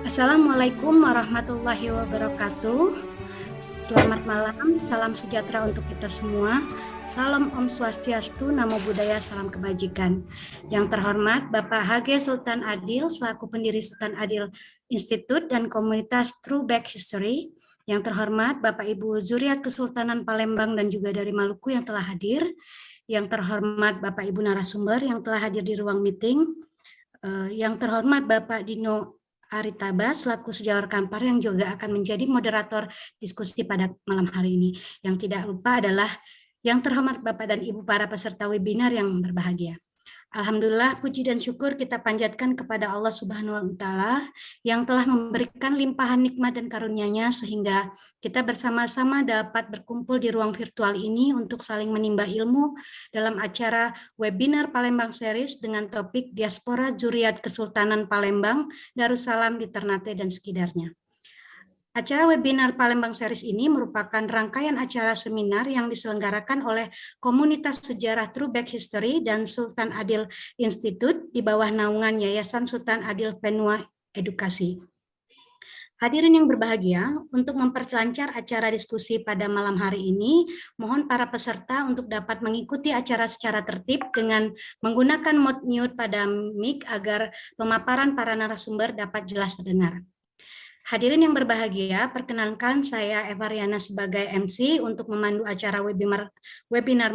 Assalamualaikum warahmatullahi wabarakatuh. Selamat malam, salam sejahtera untuk kita semua. Salam Om Swastiastu, Namo Buddhaya, salam kebajikan. Yang terhormat Bapak H.G. Sultan Adil selaku pendiri Sultan Adil Institute dan komunitas True Back History. Yang terhormat Bapak Ibu Zuriat Kesultanan Palembang dan juga dari Maluku yang telah hadir. Yang terhormat Bapak Ibu narasumber yang telah hadir di ruang meeting. Yang terhormat Bapak Dino Aritaba selaku sejawat Kanpar yang juga akan menjadi moderator diskusi pada malam hari ini. Yang tidak lupa adalah yang terhormat Bapak dan Ibu para peserta webinar yang berbahagia. Alhamdulillah, puji dan syukur kita panjatkan kepada Allah Subhanahu wa Ta'ala yang telah memberikan limpahan nikmat dan karunia-Nya sehingga kita bersama-sama dapat berkumpul di ruang virtual ini untuk saling menimba ilmu dalam acara webinar Palembang Series dengan topik Diaspora Zuriat Kesultanan Palembang, Darussalam di Ternate dan sekitarnya. Acara webinar Palembang Series ini merupakan rangkaian acara seminar yang diselenggarakan oleh Komunitas Sejarah True Back History dan Sultan Adil Institute di bawah naungan Yayasan Sultan Adil Penua Edukasi. Hadirin yang berbahagia, untuk memperlancar acara diskusi pada malam hari ini, mohon para peserta untuk dapat mengikuti acara secara tertib dengan menggunakan mode mute pada mic agar pemaparan para narasumber dapat jelas terdengar. Hadirin yang berbahagia, perkenalkan saya Eva Riana sebagai MC untuk memandu acara webinar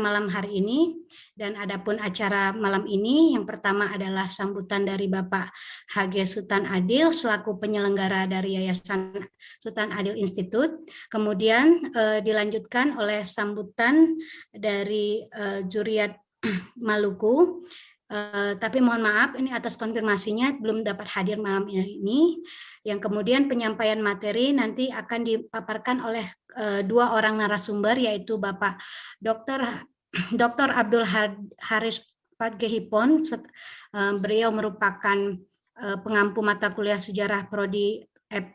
malam hari ini. Dan adapun acara malam ini, yang pertama adalah sambutan dari Bapak H.G. Sultan Adil selaku penyelenggara dari Yayasan Sultan Adil Institute. Kemudian dilanjutkan oleh sambutan dari Zuriat Maluku. Tapi mohon maaf, ini atas konfirmasinya belum dapat hadir malam ini. Yang kemudian penyampaian materi nanti akan dipaparkan oleh dua orang narasumber, yaitu Bapak Dr. Abdul Haris Patgehipon. Beliau merupakan pengampu mata kuliah sejarah prodi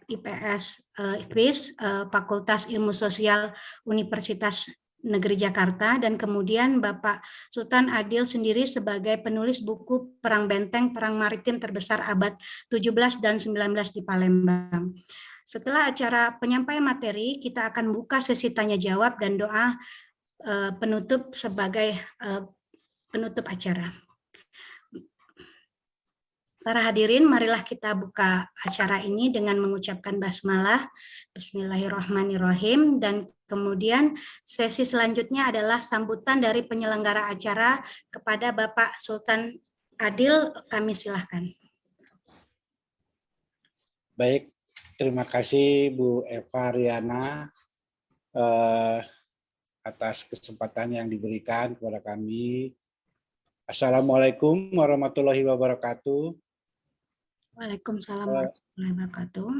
IPS FIS, Fakultas Ilmu Sosial Universitas Negeri Jakarta, dan kemudian Bapak Sultan Adil sendiri sebagai penulis buku Perang Benteng, Perang Maritim Terbesar Abad 17 dan 19 di Palembang. Setelah acara penyampaian materi, kita akan buka sesi tanya jawab dan doa penutup sebagai penutup acara. Para hadirin, marilah kita buka acara ini dengan mengucapkan basmalah, Bismillahirrahmanirrahim, dan kemudian sesi selanjutnya adalah sambutan dari penyelenggara acara kepada Bapak Sultan Adil. Kami silahkan. Baik, terima kasih Bu Eva Riana atas kesempatan yang diberikan kepada kami. Assalamualaikum warahmatullahi wabarakatuh. Waalaikumsalam warahmatullahi wabarakatuh.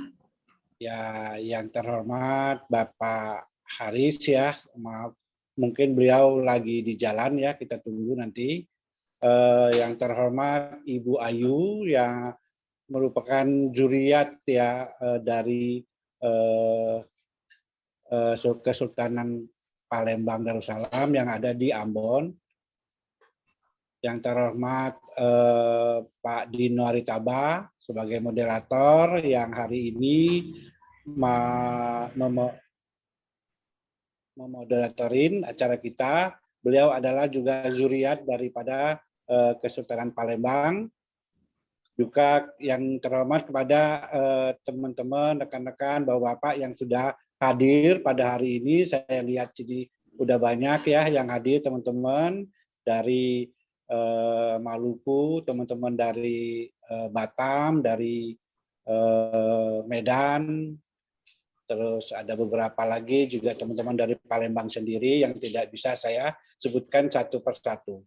Ya, yang terhormat Bapak Haris ya, maaf mungkin beliau lagi di jalan ya, kita tunggu nanti. Yang terhormat Ibu Ayu yang merupakan zuriat ya dari Kesultanan Palembang Darussalam yang ada di Ambon. Yang terhormat Pak Dino Aritaba sebagai moderator yang hari ini memoderatorin acara kita. Beliau adalah juga zuriat daripada Kesultanan Palembang. Juga yang terhormat kepada teman-teman, rekan-rekan, bapak-bapak yang sudah hadir pada hari ini. Saya lihat jadi udah banyak ya yang hadir, teman-teman dari Maluku, teman-teman dari Batam, dari Medan, terus ada beberapa lagi juga teman-teman dari Palembang sendiri yang tidak bisa saya sebutkan satu persatu.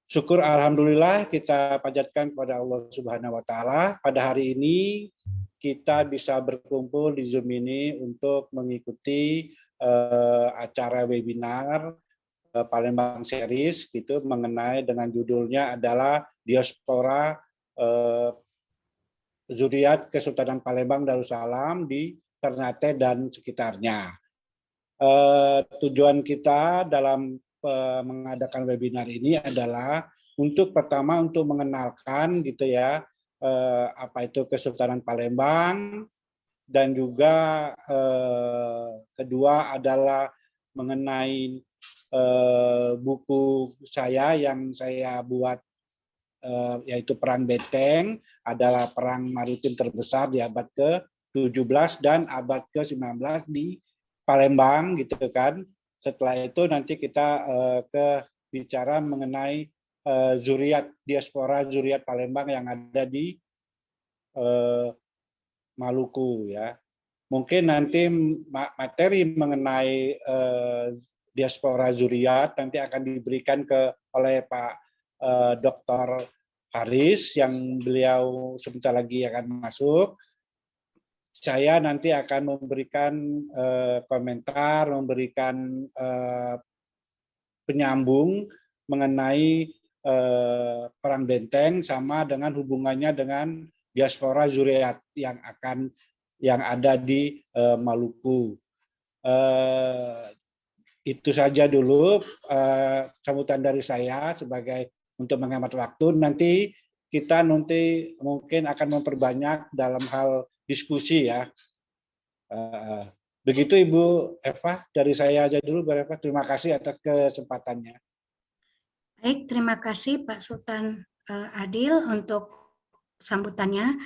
Syukur alhamdulillah kita panjatkan kepada Allah Subhanahu wa Ta'ala. Pada hari ini kita bisa berkumpul di Zoom ini untuk mengikuti acara webinar Palembang Series gitu, mengenai dengan judulnya adalah Diaspora Zuriat Kesultanan Palembang Darussalam di Ternate dan sekitarnya. Tujuan kita dalam mengadakan webinar ini adalah untuk pertama untuk mengenalkan gitu ya apa itu Kesultanan Palembang, dan juga kedua adalah mengenai buku saya yang saya buat, yaitu Perang Benteng adalah perang maritim terbesar di abad ke-17 dan abad ke-19 di Palembang gitu kan. Setelah itu nanti kita bicara mengenai zuriat diaspora zuriat Palembang yang ada di Maluku ya. Mungkin nanti materi mengenai diaspora zuriat nanti akan diberikan oleh Pak Dr. Haris yang beliau sebentar lagi akan masuk. Saya nanti akan memberikan komentar, memberikan penyambung mengenai Perang Benteng sama dengan hubungannya dengan diaspora zuriat yang ada di Maluku. Itu saja dulu sambutan dari saya sebagai untuk menghemat waktu. Nanti kita mungkin akan memperbanyak dalam hal diskusi ya. Begitu Ibu Eva, dari saya aja dulu, Bu Eva. Terima kasih atas kesempatannya. Baik, terima kasih Pak Sultan Adil untuk sambutannya.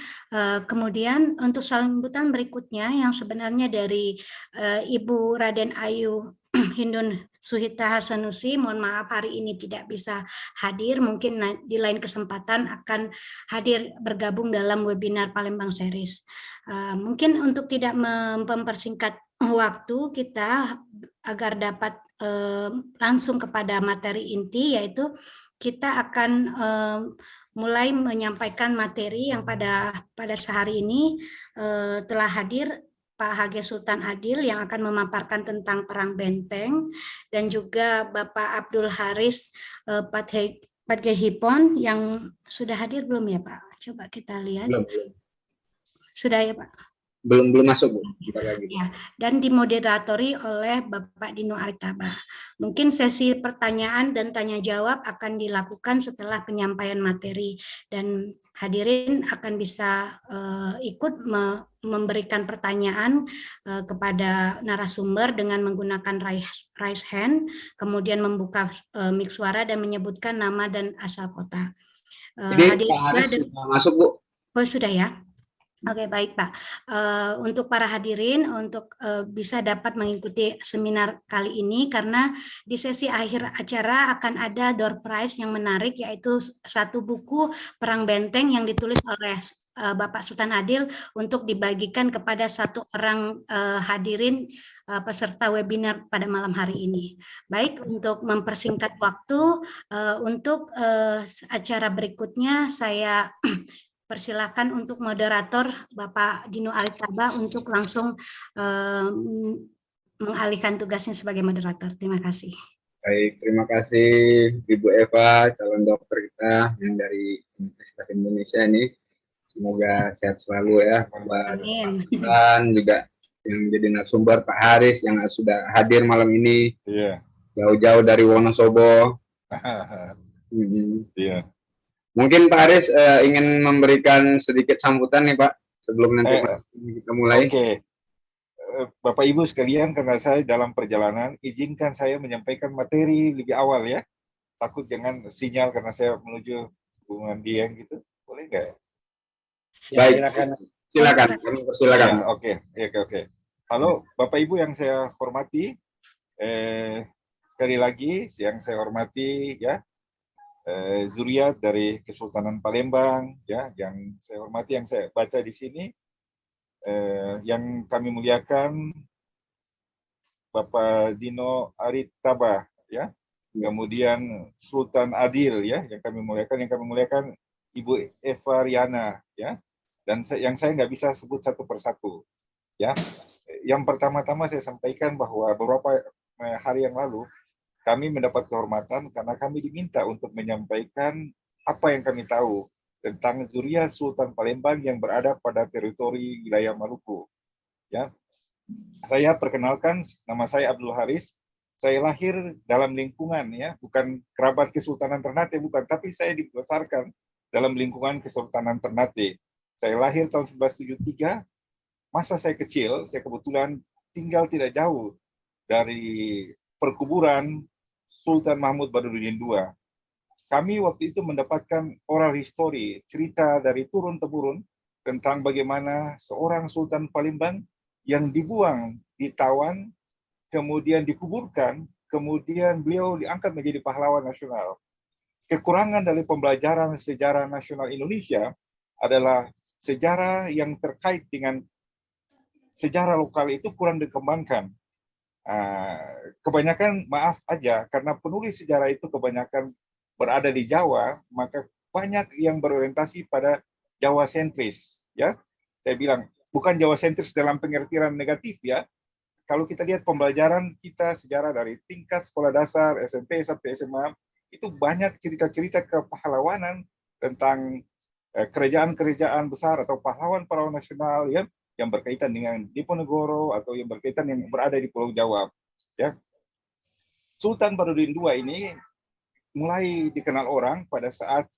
Kemudian untuk sambutan berikutnya yang sebenarnya dari Ibu Raden Ayu Hindun Suhita Hasanusi, mohon maaf hari ini tidak bisa hadir, mungkin di lain kesempatan akan hadir bergabung dalam webinar Palembang Series. Mungkin untuk tidak mempersingkat waktu kita agar dapat langsung kepada materi inti, yaitu kita akan mulai menyampaikan materi yang pada sehari ini telah hadir Pak Hage Sultan Adil yang akan memaparkan tentang Perang Benteng, dan juga Bapak Abdul Haris Padgehipon yang sudah hadir belum ya Pak? Coba kita lihat. Belum. Sudah ya Pak? Belum masuk Bu. Ya, dan dimoderatori oleh Bapak Dino Aritaba. Mungkin sesi pertanyaan dan tanya jawab akan dilakukan setelah penyampaian materi, dan hadirin akan bisa ikut memberikan pertanyaan kepada narasumber dengan menggunakan raise hand, kemudian membuka mic suara dan menyebutkan nama dan asal kota. Jadi Pak Haris sudah masuk Bu. Oh, sudah ya. Oke, baik Pak. Untuk para hadirin, untuk bisa dapat mengikuti seminar kali ini, karena di sesi akhir acara akan ada door prize yang menarik, yaitu satu buku Perang Benteng yang ditulis oleh Bapak Sultan Adil untuk dibagikan kepada satu orang hadirin peserta webinar pada malam hari ini. Baik, untuk mempersingkat waktu, untuk acara berikutnya saya persilakan untuk moderator Bapak Dino Aritaba untuk langsung mengalihkan tugasnya sebagai moderator. Terima kasih. Baik, terima kasih Ibu Eva, calon dokter kita yang dari Universitas Indonesia ini. Semoga sehat selalu ya, Amin. Dan juga yang jadi narasumber Pak Haris yang sudah hadir malam ini. Iya. Jauh-jauh dari Wonosobo. Iya. Mungkin Pak Haris ingin memberikan sedikit sambutan nih Pak, sebelum nanti kita mulai. Oke. Bapak Ibu sekalian, karena saya dalam perjalanan, izinkan saya menyampaikan materi lebih awal ya. Takut jangan sinyal karena saya menuju hubungan Dieng gitu. Boleh nggak? Ya, baik, silakan. Silakan. Ya, oke. Halo Bapak Ibu yang saya hormati, sekali lagi yang saya hormati ya, zuriat dari Kesultanan Palembang ya, yang saya hormati, yang saya baca di sini, yang kami muliakan Bapak Dino Aritaba ya, kemudian Sultan Adil ya, yang kami muliakan Ibu Eva Riana ya, dan yang saya nggak bisa sebut satu persatu ya. Yang pertama-tama saya sampaikan bahwa beberapa hari yang lalu kami mendapat kehormatan karena kami diminta untuk menyampaikan apa yang kami tahu tentang zuriat Sultan Palembang yang berada pada teritori wilayah Maluku. Ya, saya perkenalkan, nama saya Abdul Haris. Saya lahir dalam lingkungan ya, bukan kerabat Kesultanan Ternate, bukan, tapi saya dibesarkan dalam lingkungan Kesultanan Ternate. Saya lahir tahun 1973, masa saya kecil, saya kebetulan tinggal tidak jauh dari perkuburan Sultan Mahmud Baduruddin II. Kami waktu itu mendapatkan oral history, cerita dari turun-temurun tentang bagaimana seorang Sultan Palembang yang dibuang, ditawan, kemudian dikuburkan, kemudian beliau diangkat menjadi pahlawan nasional. Kekurangan dari pembelajaran sejarah nasional Indonesia adalah sejarah yang terkait dengan sejarah lokal itu kurang dikembangkan. Kebanyakan, maaf aja, karena penulis sejarah itu kebanyakan berada di Jawa, maka banyak yang berorientasi pada Jawa sentris. Ya, saya bilang bukan Jawa sentris dalam pengertian negatif ya. Kalau kita lihat pembelajaran kita sejarah dari tingkat sekolah dasar, SMP sampai SMA, itu banyak cerita-cerita kepahlawanan tentang kerajaan-kerajaan besar atau pahlawan-pahlawan nasional ya, yang berkaitan dengan Diponegoro atau yang berkaitan yang berada di Pulau Jawa. Ya, Sultan Baduruddin II ini mulai dikenal orang pada saat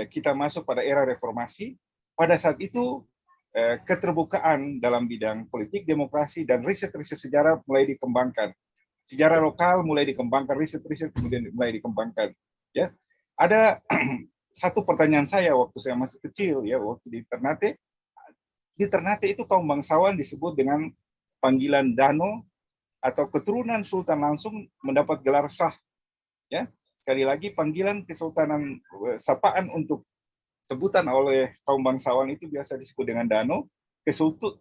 kita masuk pada era reformasi. Pada saat itu keterbukaan dalam bidang politik, demokrasi, dan riset-riset sejarah mulai dikembangkan. Sejarah lokal mulai dikembangkan, riset-riset kemudian mulai dikembangkan. Ya, ada satu pertanyaan saya waktu saya masih kecil ya, waktu di Ternate. Di Ternate itu kaum bangsawan disebut dengan panggilan Dano atau keturunan sultan langsung mendapat gelar sah. Ya, sekali lagi panggilan kesultanan, sapaan untuk sebutan oleh kaum bangsawan itu biasa disebut dengan Dano.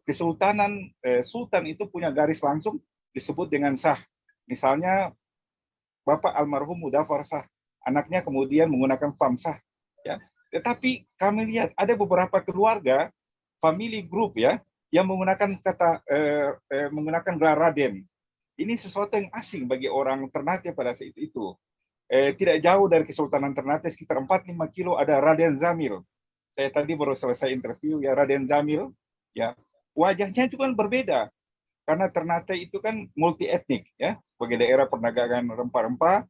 Kesultanan sultan itu punya garis langsung disebut dengan sah. Misalnya Bapak almarhum Mudafar Shah, anaknya kemudian menggunakan famsah. Ya, tetapi kami lihat ada beberapa keluarga, family group ya, yang menggunakan kata menggunakan gelar Raden. Ini sesuatu yang asing bagi orang Ternate pada saat itu. Tidak jauh dari Kesultanan Ternate, sekitar 4-5 kilo ada Raden Zamil. Saya tadi baru selesai interview ya, Raden Zamil. Ya, wajahnya juga berbeda karena Ternate itu kan multi etnik ya, sebagai daerah perdagangan rempah-rempah,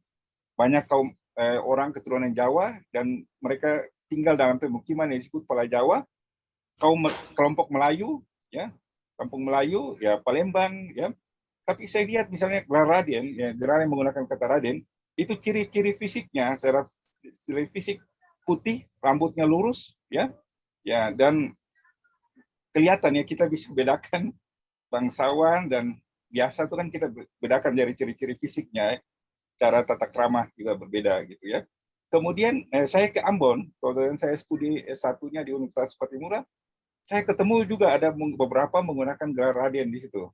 banyak kaum orang keturunan Jawa dan mereka tinggal dalam pemukiman yang disebut Pala Jawa. Kelompok Melayu ya, kampung Melayu ya, Palembang ya. Tapi saya lihat misalnya gelar Raden ya, gelar yang menggunakan kata Raden, itu ciri-ciri fisiknya, secara ciri fisik putih, rambutnya lurus, ya, dan kelihatan ya, kita bisa bedakan bangsawan dan biasa itu kan kita bedakan dari ciri-ciri fisiknya, ya. Cara tata krama juga berbeda gitu ya. Kemudian saya ke Ambon, kemudian saya studi S1-nya di Universitas Patimura, saya ketemu juga ada beberapa menggunakan gelar Raden di situ,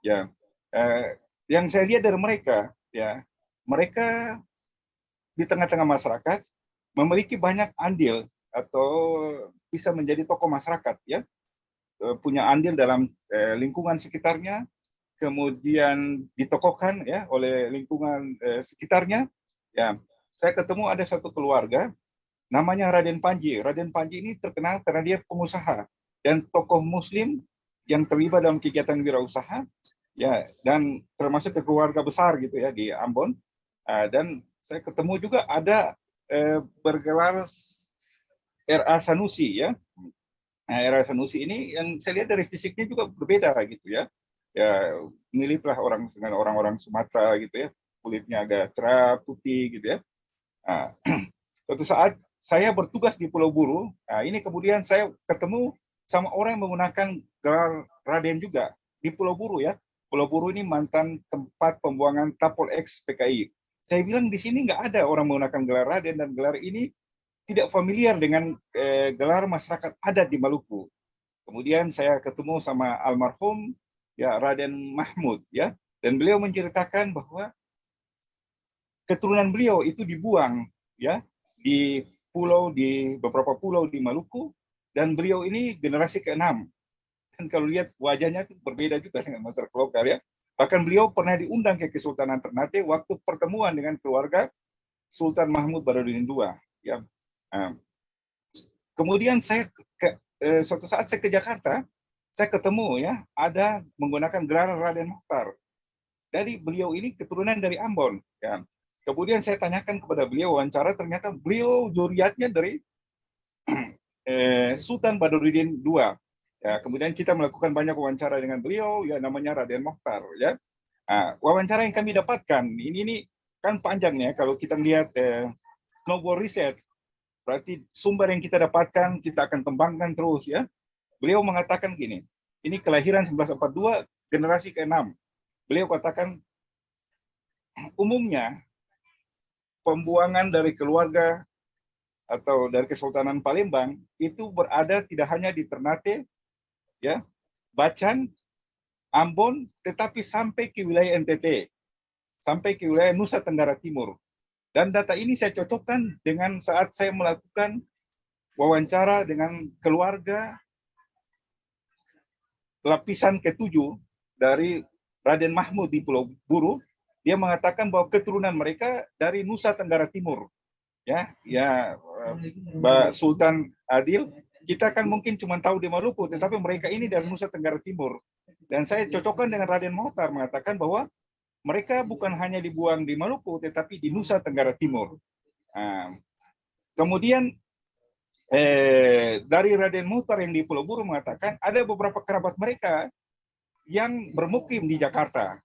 ya. Yang saya lihat dari mereka, ya, mereka di tengah-tengah masyarakat memiliki banyak andil atau bisa menjadi tokoh masyarakat ya, punya andil dalam lingkungan sekitarnya, kemudian ditokohkan ya oleh lingkungan sekitarnya. Ya, saya ketemu ada satu keluarga namanya Raden Panji. Raden Panji ini terkenal karena dia pengusaha dan tokoh Muslim yang terlibat dalam kegiatan wirausaha. Ya, dan termasuk ke keluarga besar gitu ya di Ambon. Dan saya ketemu juga ada bergelar R.A. Sanusi ya. R.A. Sanusi ini yang saya lihat dari fisiknya juga berbeda gitu ya. Ya, miriplah dengan orang-orang Sumatera gitu ya. Kulitnya agak cerah, putih gitu ya. Suatu saat saya bertugas di Pulau Buru. Ini kemudian saya ketemu sama orang yang menggunakan gelar Raden juga di Pulau Buru ya. Pulau Buru ini mantan tempat pembuangan Tapol X PKI. Saya bilang di sini nggak ada orang menggunakan gelar Raden, dan gelar ini tidak familiar dengan gelar masyarakat adat di Maluku. Kemudian saya ketemu sama almarhum ya Raden Mahmud ya, dan beliau menceritakan bahwa keturunan beliau itu dibuang ya di beberapa pulau di Maluku, dan beliau ini generasi ke-6. Dan kalau lihat wajahnya itu berbeda juga dengan masyarakat lokal ya. Bahkan beliau pernah diundang ke Kesultanan Ternate waktu pertemuan dengan keluarga Sultan Mahmud Baduruddin II. Ya. Kemudian saya suatu saat saya ke Jakarta, saya ketemu ya ada menggunakan gelar Raden Mokhtar. Dari beliau ini keturunan dari Ambon. Ya. Kemudian saya tanyakan kepada beliau wawancara, ternyata beliau zuriatnya dari Sultan Badruddin II. Ya, kemudian kita melakukan banyak wawancara dengan beliau, ya namanya Raden Mokhtar. Ya, wawancara yang kami dapatkan ini kan panjangnya. Kalau kita lihat snowball reset, berarti sumber yang kita dapatkan kita akan kembangkan terus. Ya, beliau mengatakan gini, ini kelahiran 1942, generasi ke-6. Beliau katakan umumnya pembuangan dari keluarga atau dari Kesultanan Palembang itu berada tidak hanya di Ternate, ya, Bacan, Ambon, tetapi sampai ke wilayah NTT, sampai ke wilayah Nusa Tenggara Timur. Dan data ini saya cocokkan dengan saat saya melakukan wawancara dengan keluarga lapisan ke-7 dari Raden Mahmud di Pulau Buru. Dia mengatakan bahwa keturunan mereka dari Nusa Tenggara Timur. Ya, Mbak Sultan Adil, kita kan mungkin cuma tahu di Maluku, tetapi mereka ini dari Nusa Tenggara Timur. Dan saya cocokkan dengan Raden Mokhtar mengatakan bahwa mereka bukan hanya dibuang di Maluku, tetapi di Nusa Tenggara Timur. Kemudian dari Raden Mokhtar yang di Pulau Buru mengatakan ada beberapa kerabat mereka yang bermukim di Jakarta.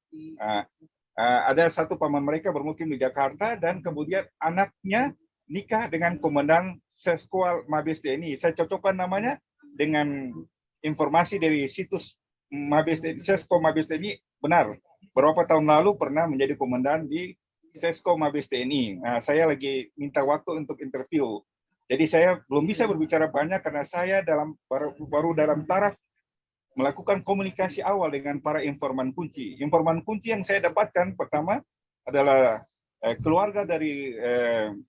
Ada satu paman mereka bermukim di Jakarta dan kemudian anaknya nikah dengan Komandan Seskowal Mabes TNI. Saya cocokkan namanya dengan informasi dari situs Mabes TNI. Sesko Mabes TNI benar. Beberapa tahun lalu pernah menjadi komandan di Sesko Mabes TNI. Saya lagi minta waktu untuk interview. Jadi saya belum bisa berbicara banyak karena saya baru dalam taraf melakukan komunikasi awal dengan para informan kunci. Informan kunci yang saya dapatkan pertama adalah keluarga dari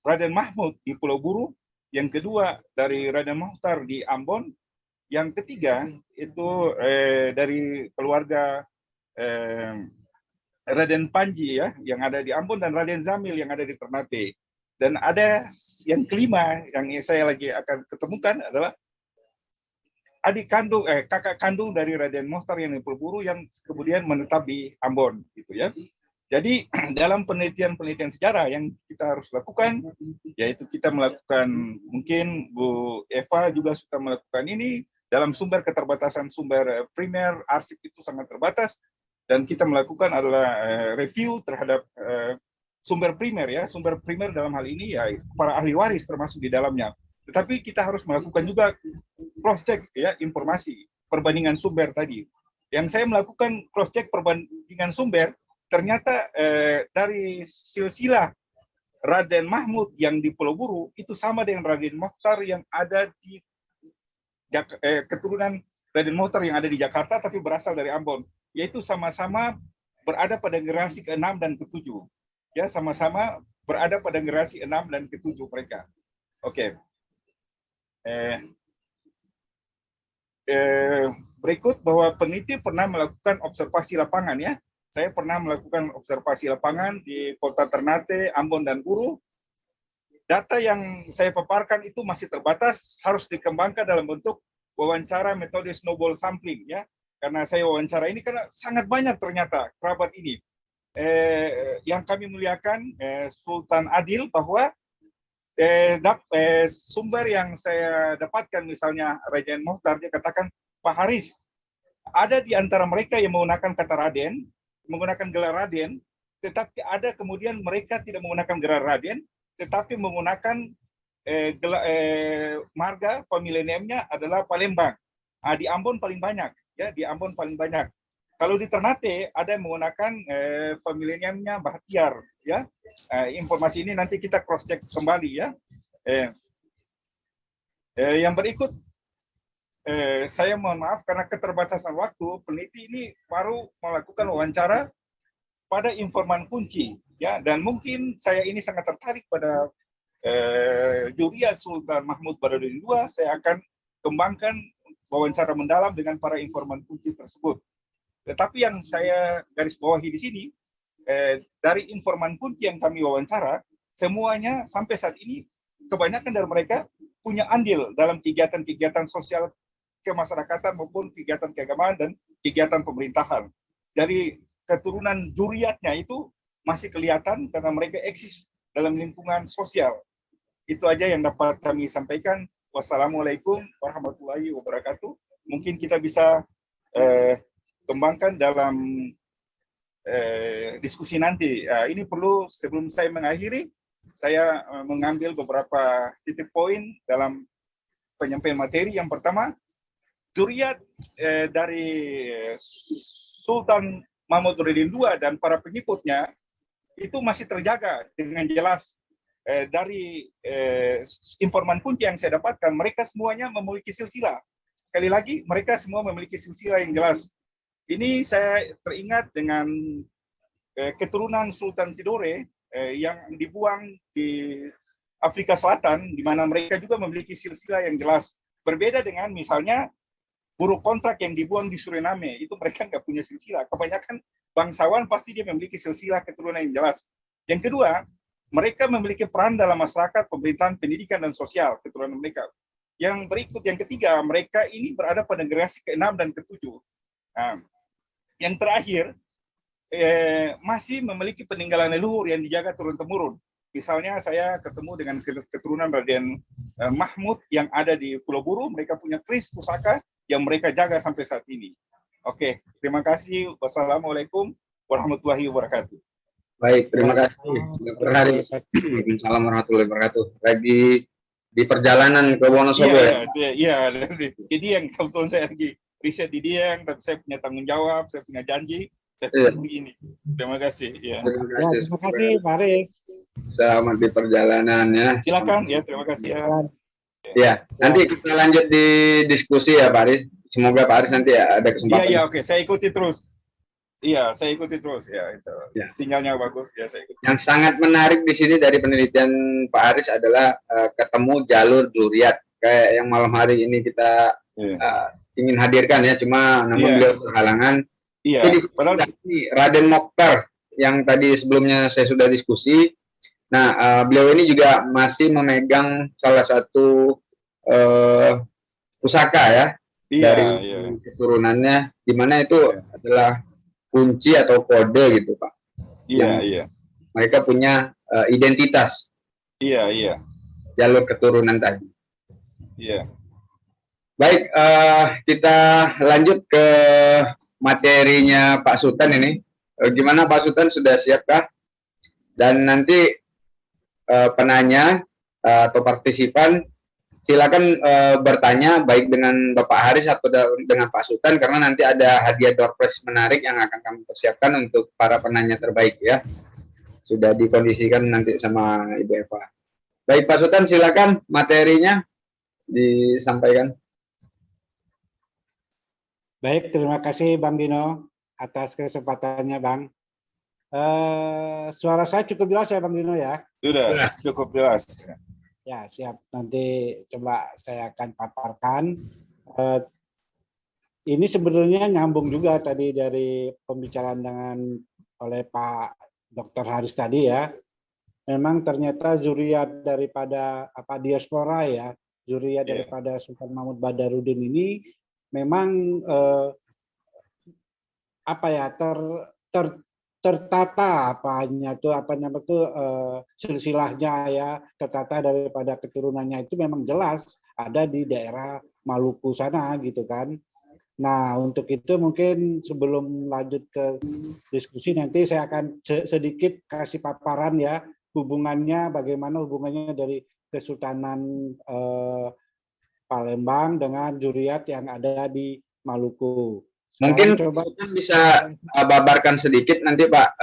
Raden Mahmud di Pulau Buru, yang kedua dari Raden Mokhtar di Ambon, yang ketiga itu dari keluarga Raden Panji ya yang ada di Ambon dan Raden Zamil yang ada di Ternate. Dan ada yang kelima yang saya lagi akan ketemukan adalah kakak kandung dari Raden Mokhtar yang di Pulau Buru yang kemudian menetap di Ambon gitu ya. Jadi dalam penelitian sejarah yang kita harus lakukan, yaitu kita melakukan, mungkin Bu Eva juga suka melakukan ini, dalam sumber keterbatasan sumber primer, arsip itu sangat terbatas, dan kita melakukan adalah review terhadap sumber primer ya, sumber primer dalam hal ini ya para ahli waris termasuk di dalamnya. Tetapi kita harus melakukan juga cross check ya informasi, perbandingan sumber tadi. Yang saya melakukan cross check perbandingan sumber, ternyata dari silsilah Raden Mahmud yang di Pulau Buru itu sama dengan Raden Mokhtar yang ada di keturunan Raden Mokhtar yang ada di Jakarta tapi berasal dari Ambon, yaitu sama-sama berada pada generasi ke-6 dan ke-7. Ya, sama-sama berada pada generasi 6 dan ke-7 mereka. Oke. Berikut bahwa peneliti pernah melakukan observasi lapangan ya. Saya pernah melakukan observasi lapangan di Kota Ternate, Ambon, dan Buru. Data yang saya paparkan itu masih terbatas, harus dikembangkan dalam bentuk wawancara metode snowball sampling ya. Karena saya wawancara ini karena sangat banyak ternyata kerabat ini. Yang kami muliakan Sultan Adil bahwa sumber yang saya dapatkan misalnya Raden Mokhtar dia katakan Pak Haris ada di antara mereka yang menggunakan kata Raden, menggunakan gelar Raden, tetapi ada kemudian mereka tidak menggunakan gelar Raden, tetapi menggunakan marga family name-nya adalah Palembang. Di Ambon paling banyak, ya di Ambon paling banyak. Kalau di Ternate ada yang menggunakan family name-nya Bahtiar, ya. Informasi ini nanti kita cross check kembali, ya. Yang berikut. Saya mohon maaf karena keterbatasan waktu, peneliti ini baru melakukan wawancara pada informan kunci, ya, dan mungkin saya ini sangat tertarik pada Juriat Sultan Mahmud Badruddin II. Saya akan kembangkan wawancara mendalam dengan para informan kunci tersebut. Tetapi yang saya garis bawahi di sini, dari informan kunci yang kami wawancara, semuanya sampai saat ini kebanyakan dari mereka punya andil dalam kegiatan-kegiatan sosial kemasyarakatan maupun kegiatan keagamaan dan kegiatan pemerintahan. Dari keturunan juriatnya itu masih kelihatan karena mereka eksis dalam lingkungan sosial. Itu aja yang dapat kami sampaikan. Wassalamualaikum warahmatullahi wabarakatuh. Mungkin kita bisa kembangkan dalam diskusi nanti. Ini perlu sebelum saya mengakhiri, saya mengambil beberapa titik poin dalam penyampaian materi. Yang pertama, zuriat dari Sultan Mahmud Nuril II dan para pengikutnya itu masih terjaga dengan jelas. Dari informan kunci yang saya dapatkan, mereka semuanya memiliki silsilah. Sekali lagi, mereka semua memiliki silsilah yang jelas. Ini saya teringat dengan keturunan Sultan Tidore yang dibuang di Afrika Selatan, di mana mereka juga memiliki silsilah yang jelas. Berbeda dengan misalnya buruh kontrak yang dibuang di Suriname, itu mereka nggak punya silsilah. Kebanyakan bangsawan pasti dia memiliki silsilah keturunan yang jelas. Yang kedua, mereka memiliki peran dalam masyarakat, pemerintahan, pendidikan, dan sosial, keturunan mereka. Yang berikut, yang ketiga, mereka ini berada pada generasi ke-6 dan ke-7. Nah, yang terakhir, masih memiliki peninggalan leluhur yang dijaga turun-temurun. Misalnya saya ketemu dengan keturunan Raden Mahmud yang ada di Pulau Buru, mereka punya keris pusaka yang mereka jaga sampai saat ini. Oke, terima kasih. Wassalamualaikum warahmatullahi wabarakatuh. Baik, terima kasih Dr. Haris. Waalaikumsalam warahmatullahi wabarakatuh. Lagi di perjalanan ke Wonosobo ya? Iya. Jadi yang kebetulan saya lagi riset di Dieng, tapi saya punya tanggung jawab, saya punya janji, saya begini. Terima kasih. Ya. Terima kasih Pak Haris. Selamat di perjalanan ya. Silakan ya, terima kasih ya. Ya, nanti kita lanjut di diskusi ya Pak Haris. Semoga Pak Haris nanti ya ada kesempatan. Iya, oke. Saya ikuti terus. Iya, saya ikuti terus ya itu. Ya. Sinyalnya bagus ya, saya ikuti. Yang sangat menarik di sini dari penelitian Pak Haris adalah ketemu jalur zuriat kayak yang malam hari ini kita ingin hadirkan ya, cuma namun beliau berhalangan. Iya. Padahal Raden Mokhtar yang tadi sebelumnya saya sudah diskusi. Nah, beliau ini juga masih memegang salah satu pusaka ya dari keturunannya, di mana itu adalah kunci atau kode gitu Pak. Iya. Mereka punya identitas. Iya. Jalur keturunan tadi. Iya. Baik, kita lanjut ke materinya Pak Sultan ini. Gimana Pak Sultan, sudah siapkah? Dan nanti penanya atau partisipan silakan bertanya baik dengan Bapak Haris atau dengan Pak Sultan, karena nanti ada hadiah door prize menarik yang akan kami persiapkan untuk para penanya terbaik ya. Sudah dikondisikan nanti sama Ibu Eva. Baik Pak Sultan, silakan materinya disampaikan. Baik, terima kasih Bang Dino atas kesempatannya Bang. Suara saya cukup jelas ya Bang Dino ya? Sudah, cukup jelas. Ya, siap. Nanti coba saya akan paparkan. Ini sebenarnya nyambung juga tadi dari pembicaraan oleh Pak Dr. Haris tadi ya. Memang ternyata zuriat daripada diaspora ya, zuriat daripada Sultan Mahmud Badarudin ini memang tertata silsilahnya ya, tertata daripada keturunannya itu memang jelas ada di daerah Maluku sana gitu kan. Nah, untuk itu mungkin sebelum lanjut ke diskusi nanti saya akan sedikit kasih paparan ya, bagaimana hubungannya dari Kesultanan Palembang dengan zuriat yang ada di Maluku. Mungkin coba bisa babarkan sedikit nanti Pak,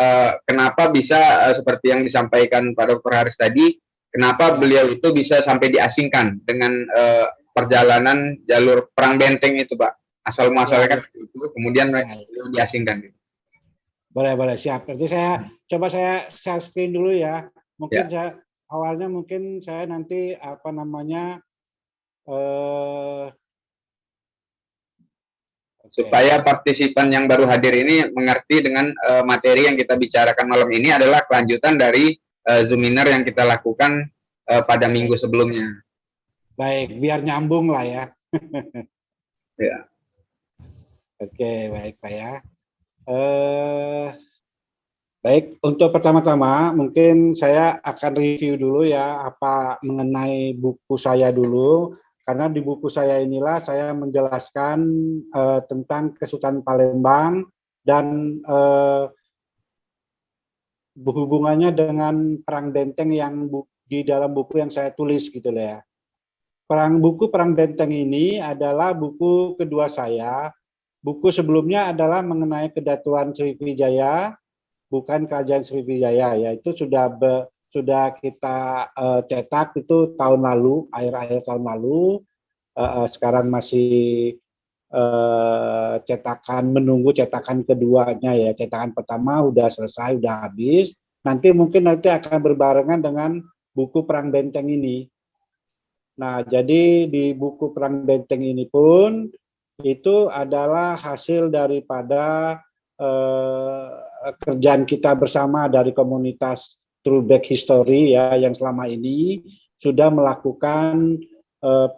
kenapa bisa seperti yang disampaikan Pak Dr. Haris tadi, kenapa beliau itu bisa sampai diasingkan dengan perjalanan jalur perang benteng itu Pak, asal muasalnya itu kemudian diasingkan. Boleh siap. Berarti saya share screen dulu ya. Mungkin awalnya saya nanti supaya partisipan yang baru hadir ini mengerti dengan materi yang kita bicarakan malam ini adalah kelanjutan dari Zoominar yang kita lakukan pada minggu sebelumnya. Baik, biar nyambung lah ya. Ya. Oke, baik Pak ya. Baik, untuk pertama-tama mungkin saya akan review dulu ya mengenai buku saya dulu. Karena di buku saya inilah saya menjelaskan tentang Kesultanan Palembang dan berhubungannya dengan perang benteng yang di dalam buku yang saya tulis gitu loh ya. Buku Perang Benteng ini adalah buku kedua saya. Buku sebelumnya adalah mengenai Kedatuan Sriwijaya, bukan Kerajaan Sriwijaya ya. Itu sudah kita cetak itu tahun lalu, akhir-akhir tahun lalu. Sekarang masih menunggu cetakan keduanya ya. Cetakan pertama udah selesai, udah habis. Nanti akan berbarengan dengan buku Perang Benteng ini. Nah, jadi di buku Perang Benteng ini pun itu adalah hasil daripada kerjaan kita bersama dari komunitas Throwback History ya, yang selama ini sudah melakukan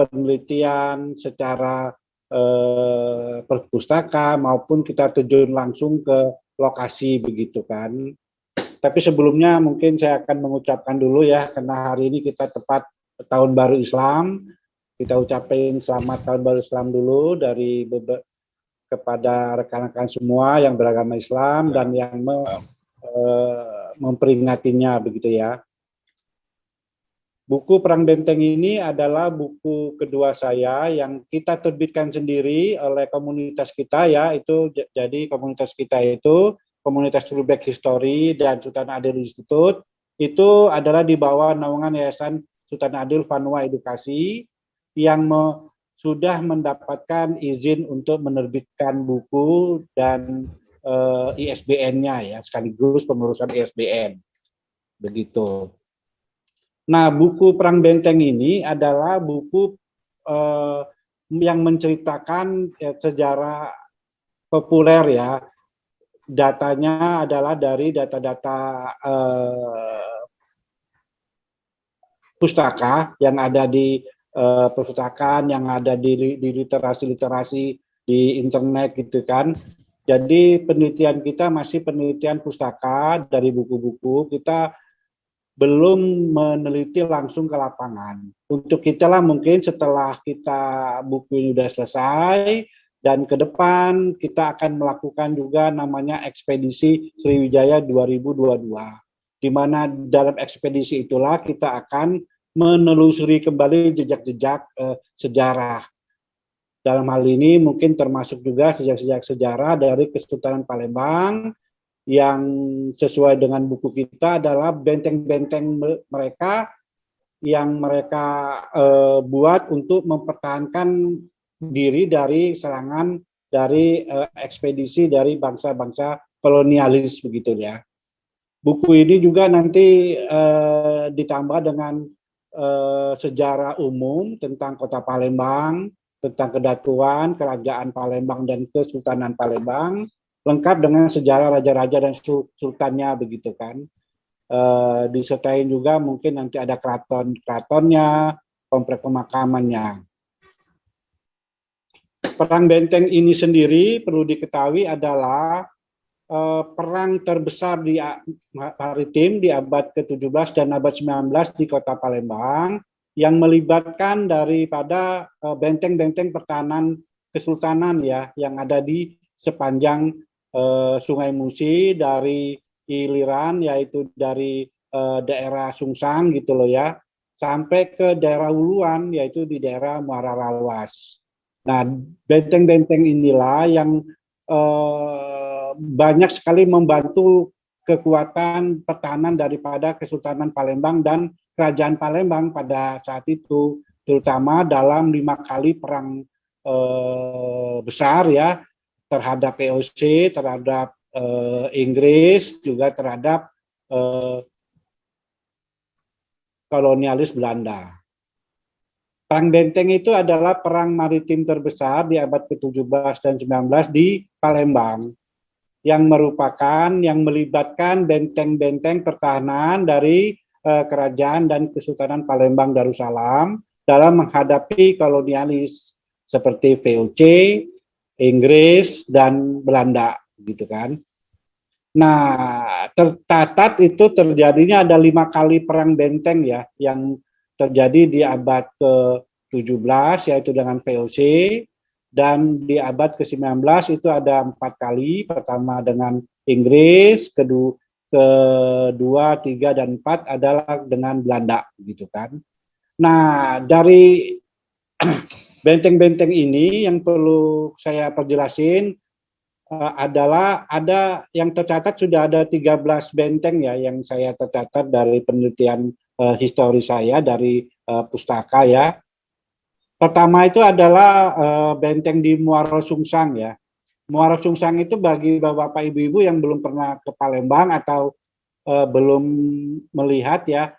penelitian secara perpustaka maupun kita terjun langsung ke lokasi begitu kan. Tapi sebelumnya mungkin saya akan mengucapkan dulu ya, karena hari ini kita tepat Tahun Baru Islam, kita ucapin selamat Tahun Baru Islam dulu dari kepada rekan-rekan semua yang beragama Islam dan yang memperingatinya begitu ya. Buku Perang Benteng ini adalah buku kedua saya yang kita terbitkan sendiri oleh komunitas kita ya, itu jadi komunitas kita itu komunitas Throwback History dan Sultan Adil Institute itu adalah di bawah naungan Yayasan Sultan Adil Vanua Edukasi yang sudah mendapatkan izin untuk menerbitkan buku dan ISBN-nya ya, sekaligus pengurusan ISBN. Begitu. Nah, buku Perang Benteng ini adalah buku yang menceritakan sejarah populer ya. Datanya adalah dari data-data pustaka yang ada di perpustakaan, yang ada di literasi-literasi di internet gitu kan. Jadi penelitian kita masih penelitian pustaka dari buku-buku, kita belum meneliti langsung ke lapangan. Untuk kita lah mungkin setelah kita buku ini sudah selesai dan ke depan kita akan melakukan juga namanya ekspedisi Sriwijaya 2022. Di mana dalam ekspedisi itulah kita akan menelusuri kembali jejak-jejak sejarah. Dalam hal ini mungkin termasuk juga jejak-jejak sejarah dari Kesultanan Palembang yang sesuai dengan buku kita adalah benteng-benteng mereka yang mereka buat untuk mempertahankan diri dari serangan dari ekspedisi dari bangsa-bangsa kolonialis begitu ya. Buku ini juga nanti ditambah dengan sejarah umum tentang Kota Palembang, tentang Kedatuan, Kerajaan Palembang dan Kesultanan Palembang, lengkap dengan sejarah raja-raja dan sultannya begitu kan. Disertai juga mungkin nanti ada keratonnya, komplek pemakamannya. Perang Benteng ini sendiri perlu diketahui adalah perang terbesar di maritim di abad ke-17 dan abad 19 di Kota Palembang yang melibatkan daripada benteng-benteng pertahanan kesultanan ya yang ada di sepanjang Sungai Musi dari Iliran yaitu dari daerah Sungsang gitu loh ya sampai ke daerah Uluan yaitu di daerah Muara Rawas. Nah, benteng-benteng inilah yang banyak sekali membantu kekuatan pertahanan daripada Kesultanan Palembang dan Kerajaan Palembang pada saat itu, terutama dalam 5 kali perang besar ya terhadap VOC, terhadap Inggris, juga terhadap kolonialis Belanda. Perang Benteng itu adalah perang maritim terbesar di abad ke-17 dan 19 di Palembang yang melibatkan benteng-benteng pertahanan dari kerajaan dan Kesultanan Palembang Darussalam dalam menghadapi kolonialis seperti VOC, Inggris dan Belanda gitu kan. Nah, tercatat itu terjadinya ada 5 kali perang benteng ya yang terjadi di abad ke-17 17 yaitu dengan VOC, dan di abad ke-19 itu ada 4 kali, pertama dengan Inggris, kedua, 3, dan 4 adalah dengan Belanda gitu kan. Nah, dari benteng-benteng ini yang perlu saya perjelasin adalah ada yang tercatat sudah ada 13 benteng ya yang saya tercatat dari penelitian histori saya dari pustaka ya. Pertama itu adalah benteng di Muaro Sungsang ya. Muaro Sungsang itu bagi bapak ibu-ibu yang belum pernah ke Palembang atau belum melihat ya,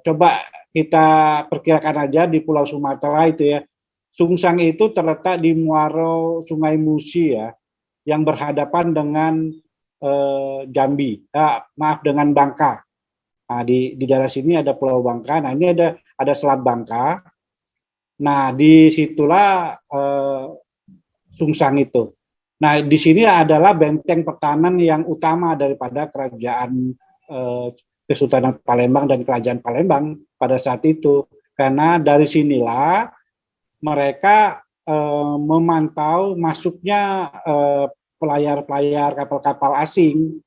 coba kita perkirakan aja di Pulau Sumatera itu ya. Sungsang itu terletak di muaro Sungai Musi ya, yang berhadapan dengan Jambi, maaf dengan Bangka. Nah, di daerah sini ada Pulau Bangka. Nah, ini ada Selat Bangka. Nah, disitulah Sungsang itu. Nah, di sini adalah benteng pertahanan yang utama daripada kerajaan Kesultanan Palembang dan Kerajaan Palembang pada saat itu. Karena dari sinilah mereka memantau masuknya pelayar-pelayar kapal-kapal asing.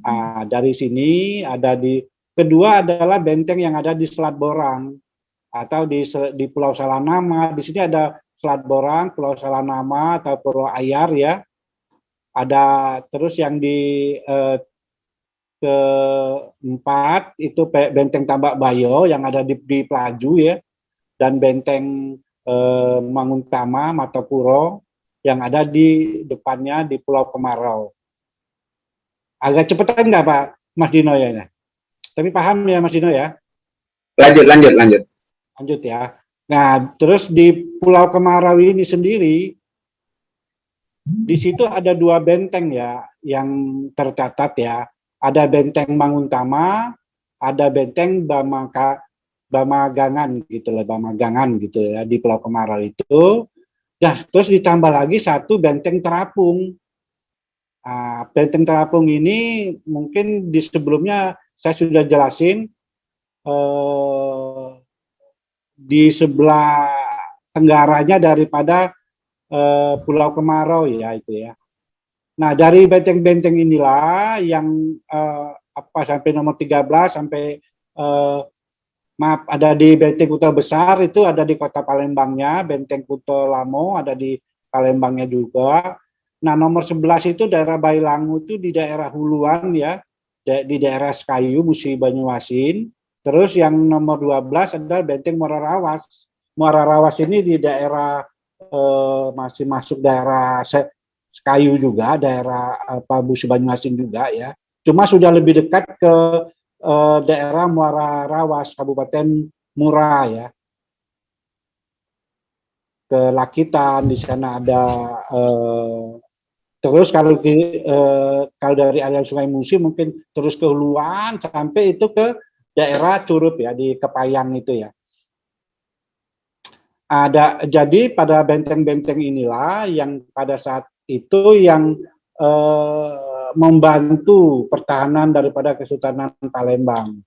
Nah, dari sini ada kedua adalah benteng yang ada di Selat Borang atau di Pulau Salanama. Di sini ada Selat Borang, Pulau Salanama atau Pulau Ayar ya. Ada terus yang di keempat itu benteng Tambak Bayo yang ada di Pelaju ya, dan benteng Manguntama Matapuro yang ada di depannya di Pulau Kemarau. Agak cepetan nggak Pak Mas Dino ya? Tapi paham ya Mas Dino ya? Lanjut ya. Nah, terus di Pulau Kemarau ini sendiri, di situ ada 2 benteng ya yang tercatat ya. Ada benteng Manguntama, ada benteng Bamagangan gitu lah, Bamagangan gitu ya di Pulau Kemarau itu. Nah, terus ditambah lagi 1 benteng Terapung. Nah, benteng Terapung ini mungkin di sebelumnya saya sudah jelasin di sebelah tenggaranya daripada Pulau Kemarau ya itu ya. Nah, dari benteng-benteng inilah yang sampai nomor 13 sampai maaf, ada di Benteng Kuto Besar itu ada di Kota Palembangnya, Benteng Kuto Lamo ada di Palembangnya juga. Nah, nomor 11 itu daerah Bailangu itu di daerah huluan ya, di daerah Sekayu, Musi Banyuasin. Terus yang nomor 12 adalah Benteng Muara Rawas. Muara Rawas ini di daerah masih masuk daerah Sekayu juga, daerah Musi Banyuasin juga ya. Cuma sudah lebih dekat ke daerah Muara Rawas, Kabupaten Mura ya. Ke Lakitan di sana ada terus kalau dari aliran Sungai Musi mungkin terus ke huluan sampai itu ke daerah Curup ya di Kepayang itu ya. Jadi pada benteng-benteng inilah yang pada saat itu yang membantu pertahanan daripada Kesultanan Palembang.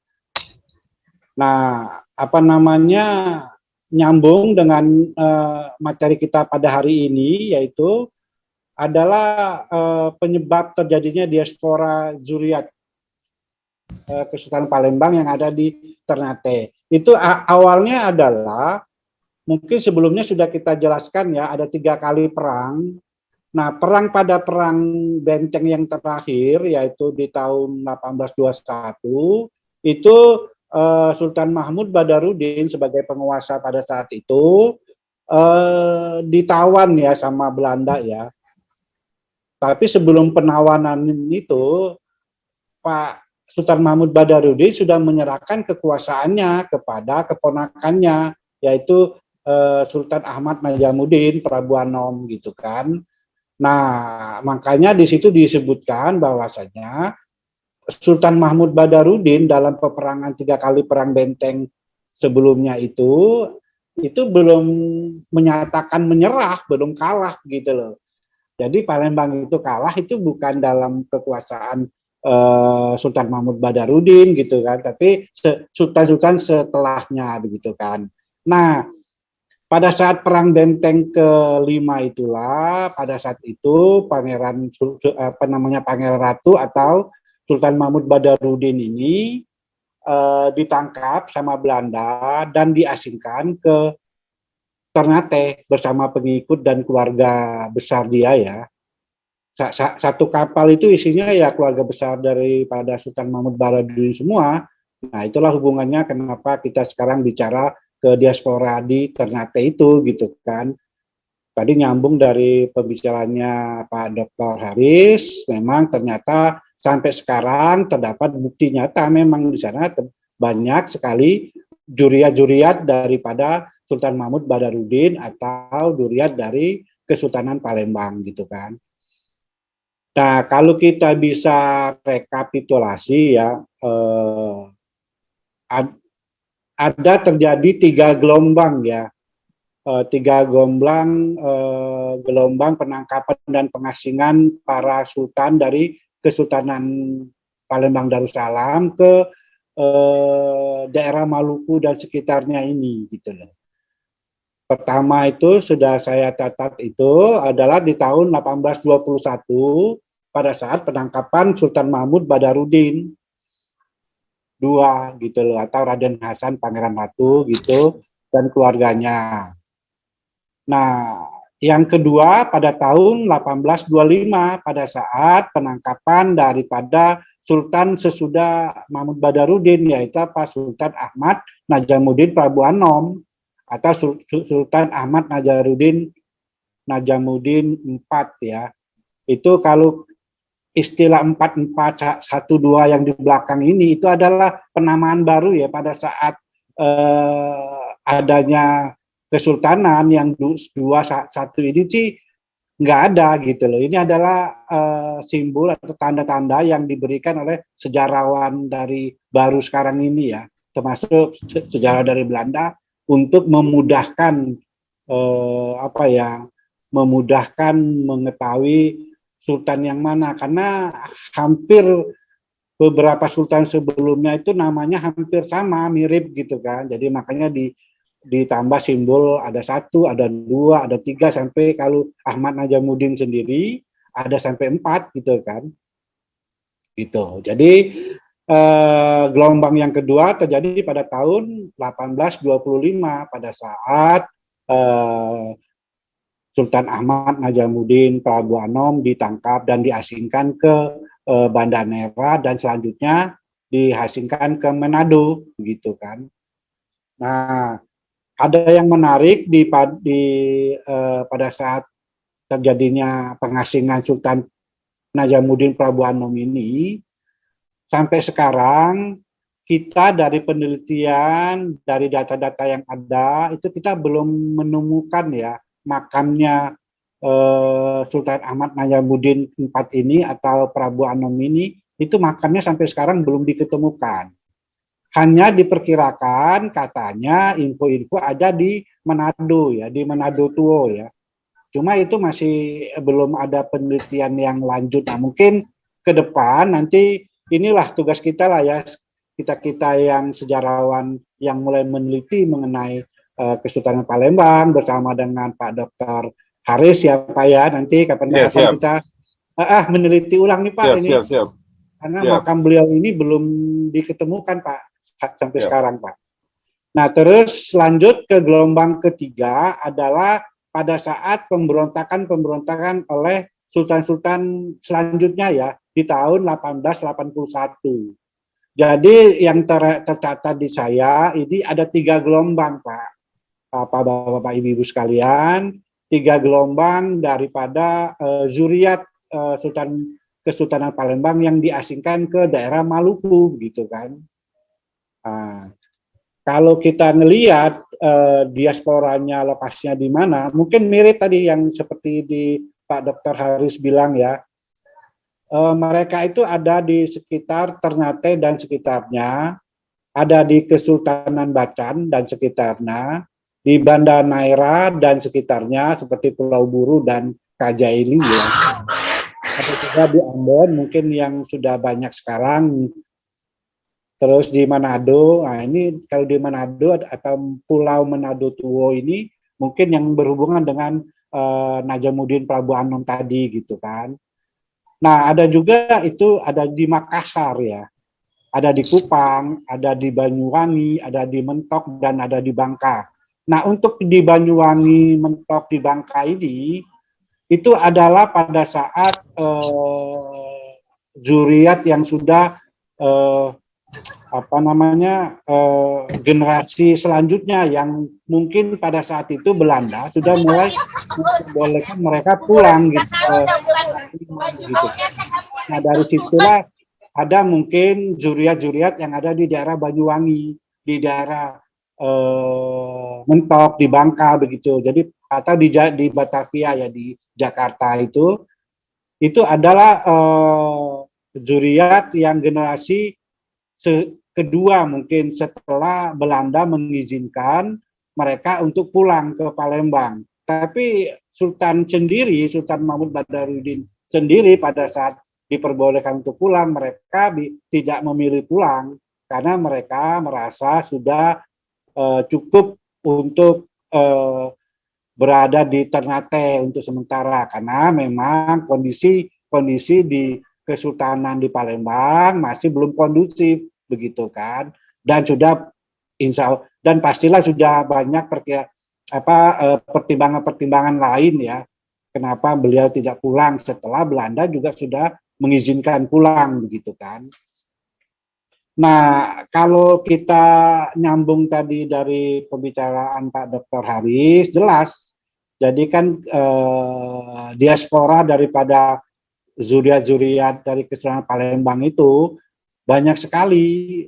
Nah, nyambung dengan materi kita pada hari ini yaitu adalah penyebab terjadinya diaspora Zuriat Kesultanan Palembang yang ada di Ternate. Itu awalnya adalah mungkin sebelumnya sudah kita jelaskan ya, ada 3 kali perang. Nah, pada perang benteng yang terakhir yaitu di tahun 1821 itu Sultan Mahmud Badarudin sebagai penguasa pada saat itu ditawan ya sama Belanda ya. Tapi sebelum penawanan itu Pak Sultan Mahmud Badarudin sudah menyerahkan kekuasaannya kepada keponakannya yaitu Sultan Ahmad Najamuddin Prabu Anom gitu kan. Nah, makanya di situ disebutkan bahwasanya Sultan Mahmud Badarudin dalam peperangan 3 kali perang benteng sebelumnya itu belum menyatakan menyerah, belum kalah gitu loh. Jadi Palembang itu kalah itu bukan dalam kekuasaan Sultan Mahmud Badarudin gitu kan, tapi sultan-sultan setelahnya begitu kan. Nah, pada saat Perang Benteng ke-5 itulah, pada saat itu Pangeran Ratu atau Sultan Mahmud Badarudin ini ditangkap sama Belanda dan diasingkan ke Ternate bersama pengikut dan keluarga besar dia ya. Satu kapal itu isinya ya keluarga besar daripada Sultan Mahmud Badarudin semua. Nah, itulah hubungannya kenapa kita sekarang bicara ke diaspora di Ternate itu gitu kan. Tadi nyambung dari pembicaranya Pak Dr. Haris, memang ternyata sampai sekarang terdapat bukti nyata memang di sana banyak sekali juriat-juriat daripada Sultan Mahmud Badarudin atau juriat dari Kesultanan Palembang gitu kan. Nah, kalau kita bisa rekapitulasi ya, ada terjadi 3 gelombang ya, 3 gelombang penangkapan dan pengasingan para sultan dari Kesultanan Palembang Darussalam ke daerah Maluku dan sekitarnya ini gitu loh. Pertama itu sudah saya catat itu adalah di tahun 1821 pada saat penangkapan Sultan Mahmud Badarudin II gitu loh, atau Raden Hasan Pangeran Ratu gitu dan keluarganya. Nah, yang kedua pada tahun 1825 pada saat penangkapan daripada Sultan sesudah Mahmud Badarudin, yaitu Pak Sultan Ahmad Najamuddin Prabu Anom atau Sultan Ahmad Najamuddin IV ya. Itu kalau istilah 4412 yang di belakang ini itu adalah penamaan baru ya pada saat adanya kesultanan yang 21 ini sih nggak ada gitu loh. Ini adalah simbol atau tanda-tanda yang diberikan oleh sejarawan dari baru sekarang ini ya, termasuk sejarah dari Belanda untuk memudahkan memudahkan mengetahui sultan yang mana, karena hampir beberapa sultan sebelumnya itu namanya hampir sama, mirip gitu kan. Jadi makanya ditambah simbol ada 1, ada 2, ada 3 sampai kalau Ahmad Najamuddin sendiri ada sampai 4 gitu kan. Gitu. Jadi gelombang yang kedua terjadi pada tahun 1825 pada saat Sultan Ahmad Najamuddin Prabu Anom ditangkap dan diasingkan ke Banda Nera dan selanjutnya diasingkan ke Manado gitu kan. Nah, ada yang menarik pada saat terjadinya pengasingan Sultan Najamuddin Prabu Anom ini, sampai sekarang kita dari penelitian, dari data-data yang ada, itu kita belum menemukan ya makamnya Sultan Ahmad Najamuddin IV ini atau Prabu Anom ini, itu makamnya sampai sekarang belum diketemukan. Hanya diperkirakan katanya info-info ada di Manado ya, di Manado Tuo ya. Cuma itu masih belum ada penelitian yang lanjut. Nah, mungkin ke depan nanti inilah tugas kita lah ya, kita yang sejarawan yang mulai meneliti mengenai Kesultanan Palembang bersama dengan Pak Dr. Haris ya Pak ya, nanti kapan-kapan kita meneliti ulang nih Pak ini. Siap. Karena makam beliau ini belum diketemukan Pak sampai sekarang Pak. Nah, terus lanjut ke gelombang ketiga adalah pada saat pemberontakan oleh sultan-sultan selanjutnya ya di tahun 1881. Jadi yang tercatat di saya ini ada 3 gelombang Pak. Bapak Ibu sekalian, 3 gelombang daripada zuriat Kesultanan Palembang yang diasingkan ke daerah Maluku gitu kan. Kalau kita ngelihat diasporanya lokasinya di mana, mungkin mirip tadi yang seperti di Pak Dr. Haris bilang ya. Mereka itu ada di sekitar Ternate dan sekitarnya, ada di Kesultanan Bacan dan sekitarnya, di Banda Naira dan sekitarnya seperti Pulau Buru dan Kajaili ya. Ada juga di Ambon mungkin yang sudah banyak sekarang Terus di Manado, nah ini kalau di Manado atau Pulau Manado Tuo ini mungkin yang berhubungan dengan Najamuddin Prabu Anom tadi gitu kan. Nah ada juga itu ada di Makassar ya, ada di Kupang, ada di Banyuwangi, ada di Mentok dan ada di Bangka. Nah untuk di Banyuwangi, Mentok, di Bangka ini itu adalah pada saat zuriat yang sudah generasi selanjutnya yang mungkin pada saat itu Belanda sudah mulai membolehkan mereka pulang gitu. Nah dari situlah ada mungkin zuriat-zuriat yang ada di daerah Banyuwangi, di daerah Mentok, di Bangka begitu. Jadi atau di Batavia ya, di Jakarta itu adalah zuriat yang generasi kedua mungkin setelah Belanda mengizinkan mereka untuk pulang ke Palembang. Tapi Sultan Mahmud Badarudin sendiri pada saat diperbolehkan untuk pulang, mereka tidak memilih pulang karena mereka merasa sudah cukup untuk berada di Ternate untuk sementara, karena memang kondisi di Kesultanan di Palembang masih belum kondusif begitu kan, dan sudah dan pastilah sudah banyak pertimbangan-pertimbangan lain ya kenapa beliau tidak pulang setelah Belanda juga sudah mengizinkan pulang begitu kan. Nah kalau kita nyambung tadi dari pembicaraan Pak Dr. Haris, jelas jadi kan diaspora daripada zuriat-zuriat dari Kesultanan Palembang itu banyak sekali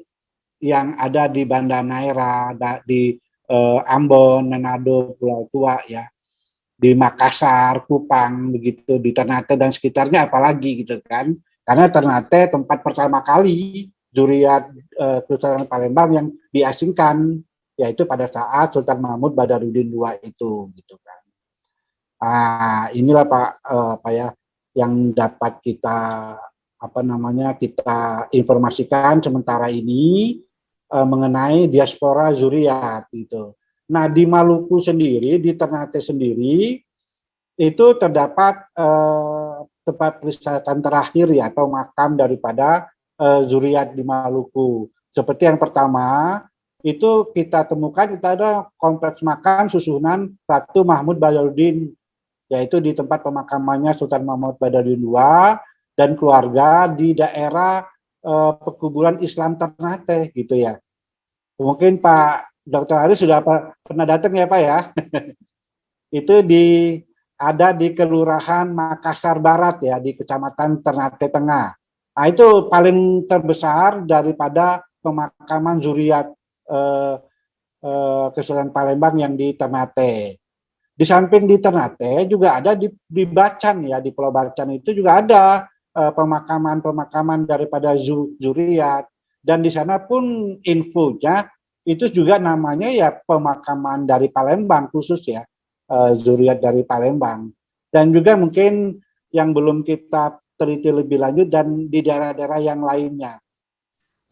yang ada di Banda Neira, di Ambon, Manado, Pulau Tua ya, di Makassar, Kupang begitu, di Ternate dan sekitarnya apalagi gitu kan, karena Ternate tempat pertama kali zuriat Kesultanan Palembang yang diasingkan, yaitu pada saat Sultan Mahmud Badarudin II itu gitu kan. Inilah Pak yang dapat kita kita informasikan sementara ini mengenai diaspora zuriat gitu. Nah di Maluku sendiri, di Ternate sendiri itu terdapat tempat peristirahatan terakhir ya atau makam daripada zuriat di Maluku. Seperti yang pertama itu kita temukan itu ada kompleks makam susunan Ratu Mahmud Badarudin, yaitu di tempat pemakamannya Sultan Mahmud Badarudin II dan keluarga di daerah pekuburan Islam Ternate gitu ya. Mungkin Pak Dr. Haris sudah pernah datang ya Pak ya. Itu ada di Kelurahan Makassar Barat ya, di Kecamatan Ternate Tengah. Nah itu paling terbesar daripada pemakaman zuriat Kesultanan Palembang yang di Ternate. Di samping di Ternate juga ada di Bacan ya, di Pulau Bacan itu juga ada pemakaman daripada zuriat, dan di sana pun infonya itu juga namanya ya pemakaman dari Palembang khusus ya, zuriat dari Palembang. Dan juga mungkin yang belum kita teliti lebih lanjut dan di daerah-daerah yang lainnya.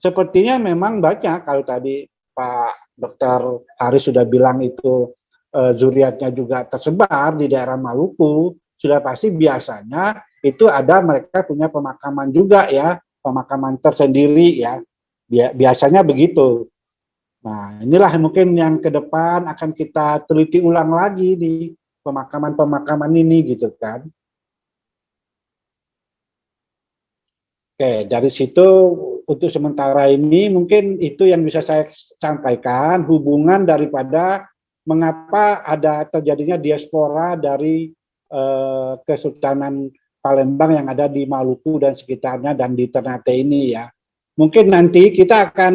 Sepertinya memang banyak, kalau tadi Pak Dr. Haris sudah bilang itu zuriatnya juga tersebar di daerah Maluku, sudah pasti biasanya itu ada mereka punya pemakaman juga ya, pemakaman tersendiri ya, biasanya begitu. Nah inilah mungkin yang ke depan akan kita teliti ulang lagi di pemakaman-pemakaman ini gitu kan. Oke, dari situ untuk sementara ini mungkin itu yang bisa saya sampaikan, hubungan daripada mengapa ada terjadinya diaspora dari Kesultanan Palembang yang ada di Maluku dan sekitarnya dan di Ternate ini ya. Mungkin nanti kita akan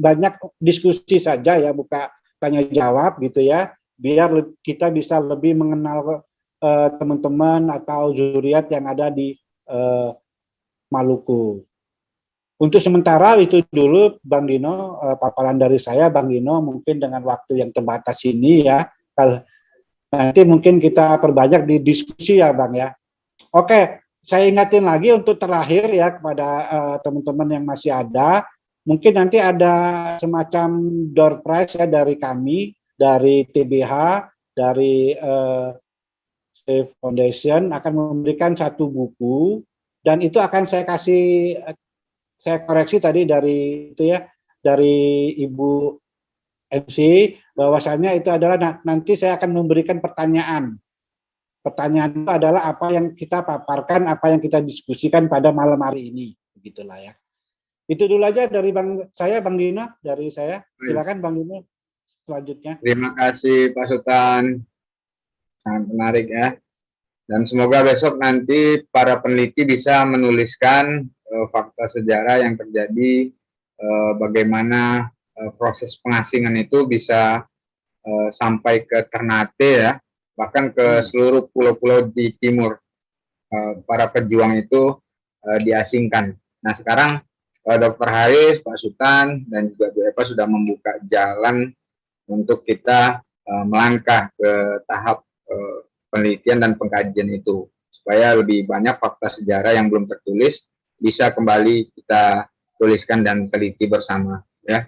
banyak diskusi saja ya, buka tanya jawab gitu ya, biar kita bisa lebih mengenal teman-teman atau zuriat yang ada di Maluku. Untuk sementara itu dulu Bang Dino, paparan dari saya Bang Dino, mungkin dengan waktu yang terbatas ini ya, nanti mungkin kita perbanyak di diskusi ya Bang ya. Oke, saya ingatin lagi untuk terakhir ya kepada teman-teman yang masih ada, Mungkin nanti ada semacam door prize ya dari kami, dari TBH, dari Save Foundation akan memberikan satu buku, dan itu akan saya kasih, saya koreksi tadi dari itu ya, dari Ibu MC, bahwasannya itu adalah nanti saya akan memberikan pertanyaan. Pertanyaan itu adalah apa yang kita paparkan, apa yang kita diskusikan pada malam hari ini, begitulah ya. Itu dulu aja dari Bang Dino, dari saya. Silakan Bang Dino selanjutnya. Terima kasih Pak Sultan, sangat menarik ya. Dan semoga besok nanti para peneliti bisa menuliskan fakta sejarah yang terjadi, bagaimana proses pengasingan itu bisa sampai ke Ternate ya, bahkan ke seluruh pulau-pulau di timur. Para pejuang itu diasingkan. Nah sekarang Dr. Haris, Pak Sultan, dan juga Bu Eva sudah membuka jalan untuk kita melangkah ke tahap penelitian dan pengkajian itu, supaya lebih banyak fakta sejarah yang belum tertulis bisa kembali kita tuliskan dan teliti bersama. Ya,